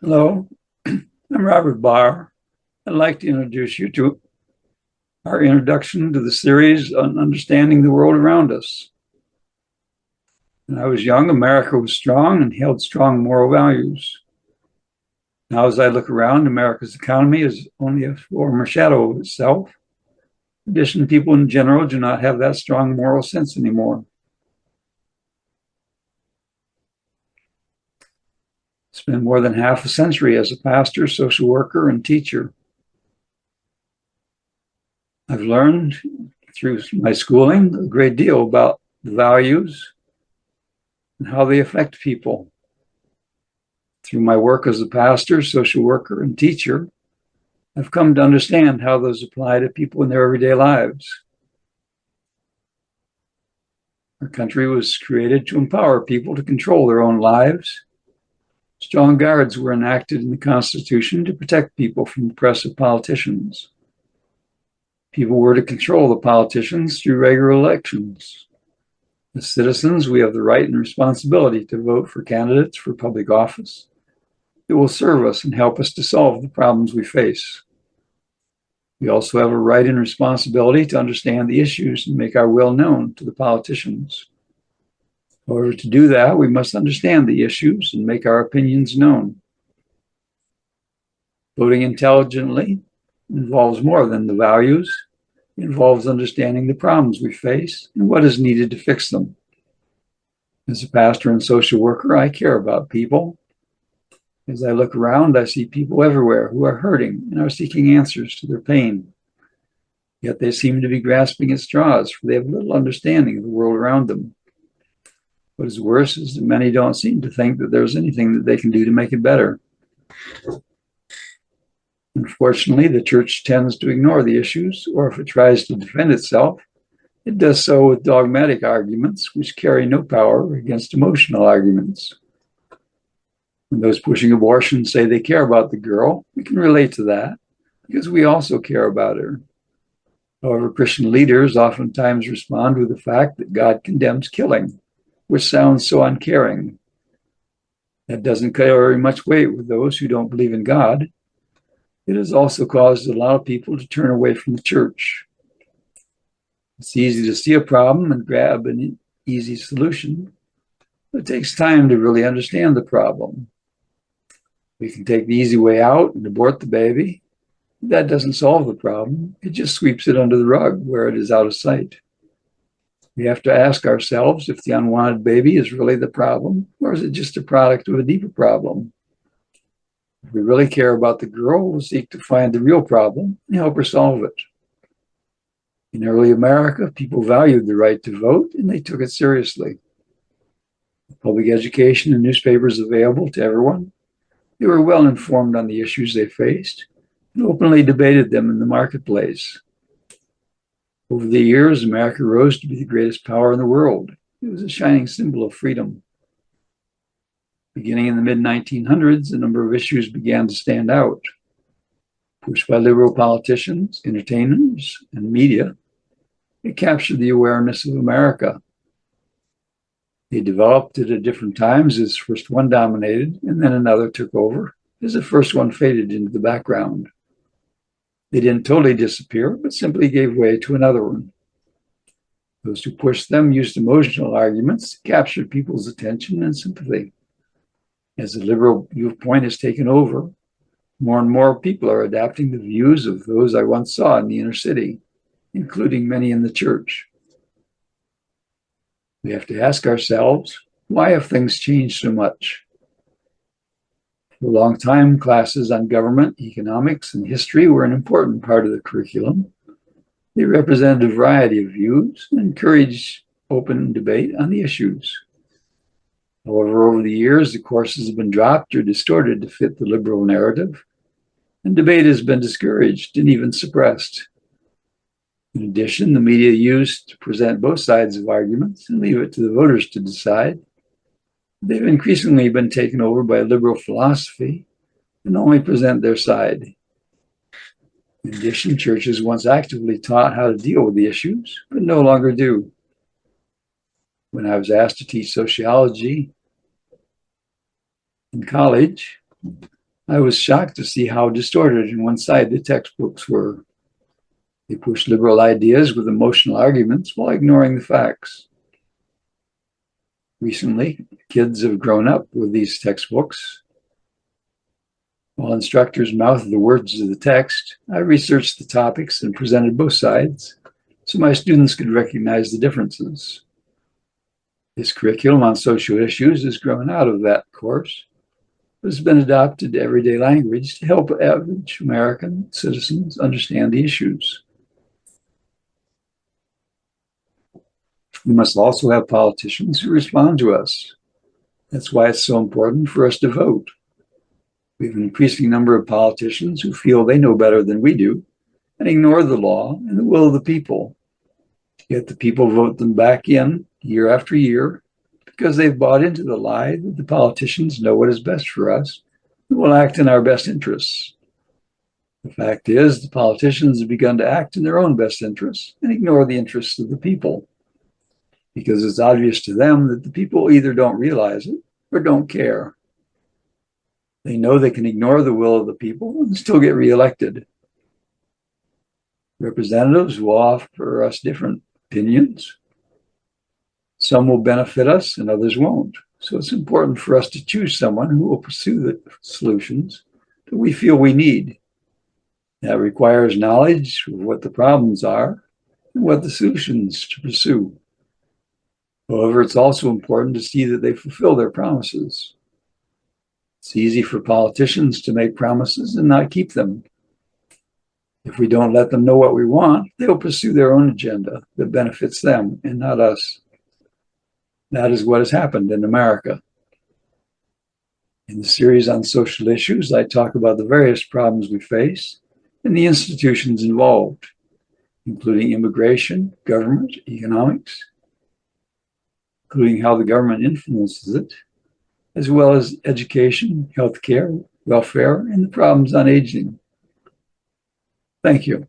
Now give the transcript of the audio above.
Hello, I'm Robert Barr. I'd like to introduce you to our introduction to the series on understanding the world around us. When I was young, America was strong and held strong moral values. Now, as I look around, America's economy is only a former shadow of itself. In addition, people in general do not have that strong moral sense anymore. Spent more than half a century as a pastor, social worker, and teacher. I've learned through my schooling a great deal about the values and how they affect people. Through my work as a pastor, social worker, and teacher, I've come to understand how those apply to people in their everyday lives. Our country was created to empower people to control their own lives. Strong guards were enacted in the Constitution to protect people from oppressive politicians. People were to control the politicians through regular elections. As citizens, we have the right and responsibility to vote for candidates for public office that will serve us and help us to solve the problems we face. We also have a right and responsibility to understand the issues and make our will known to the politicians. However, to do that, we must understand the issues and make our opinions known. Voting intelligently involves more than the values. It involves understanding the problems we face and what is needed to fix them. As a pastor and social worker, I care about people. As I look around, I see people everywhere who are hurting and are seeking answers to their pain. Yet they seem to be grasping at straws, for they have little understanding of the world around them. What is worse is that many don't seem to think that there's anything that they can do to make it better. Unfortunately, the church tends to ignore the issues, or if it tries to defend itself, it does so with dogmatic arguments which carry no power against emotional arguments. When those pushing abortion say they care about the girl, we can relate to that because we also care about her. However, Christian leaders oftentimes respond with the fact that God condemns killing, which sounds so uncaring. That doesn't carry much weight with those who don't believe in God. It has also caused a lot of people to turn away from the church. It's easy to see a problem and grab an easy solution, but it takes time to really understand the problem. We can take the easy way out and abort the baby. That doesn't solve the problem. It just sweeps it under the rug where it is out of sight. We have to ask ourselves if the unwanted baby is really the problem, or is it just a product of a deeper problem? If we really care about the girl, we'll seek to find the real problem and help her solve it. In early America, people valued the right to vote, and they took it seriously. With public education and newspapers available to everyone, they were well informed on the issues they faced and openly debated them in the marketplace. Over the years, America rose to be the greatest power in the world. It was a shining symbol of freedom. Beginning in the mid-1900s, a number of issues began to stand out. Pushed by liberal politicians, entertainers, and media, it captured the awareness of America. They developed it at different times as first one dominated and then another took over as the first one faded into the background. They didn't totally disappear, but simply gave way to another one. Those who pushed them used emotional arguments to capture people's attention and sympathy. As the liberal viewpoint has taken over, more and more people are adapting the views of those I once saw in the inner city, including many in the church. We have to ask ourselves, why have things changed so much? For a long time, classes on government, economics, and history were an important part of the curriculum. They represented a variety of views and encouraged open debate on the issues. However, over the years, the courses have been dropped or distorted to fit the liberal narrative, and debate has been discouraged and even suppressed. In addition, the media used to present both sides of arguments and leave it to the voters to decide. They've increasingly been taken over by liberal philosophy and only present their side. In addition, churches once actively taught how to deal with the issues, but no longer do. When I was asked to teach sociology in college, I was shocked to see how distorted and one-sided the textbooks were. They push liberal ideas with emotional arguments while ignoring the facts. Recently, kids have grown up with these textbooks. While instructors mouth the words of the text, I researched the topics and presented both sides so my students could recognize the differences. This curriculum on social issues has grown out of that course, but has been adopted to everyday language to help average American citizens understand the issues. We must also have politicians who respond to us. That's why it's so important for us to vote. We have an increasing number of politicians who feel they know better than we do and ignore the law and the will of the people. Yet the people vote them back in year after year because they've bought into the lie that the politicians know what is best for us and will act in our best interests. The fact is, the politicians have begun to act in their own best interests and ignore the interests of the people, because it's obvious to them that the people either don't realize it or don't care. They know they can ignore the will of the people and still get reelected. Representatives will offer us different opinions. Some will benefit us and others won't. So it's important for us to choose someone who will pursue the solutions that we feel we need. That requires knowledge of what the problems are and what the solutions to pursue. However, it's also important to see that they fulfill their promises. It's easy for politicians to make promises and not keep them. If we don't let them know what we want, they'll pursue their own agenda that benefits them and not us. That is what has happened in America. In the series on social issues, I talk about the various problems we face and the institutions involved, including immigration, government, economics, including how the government influences it, as well as education, healthcare, welfare, and the problems on aging. Thank you.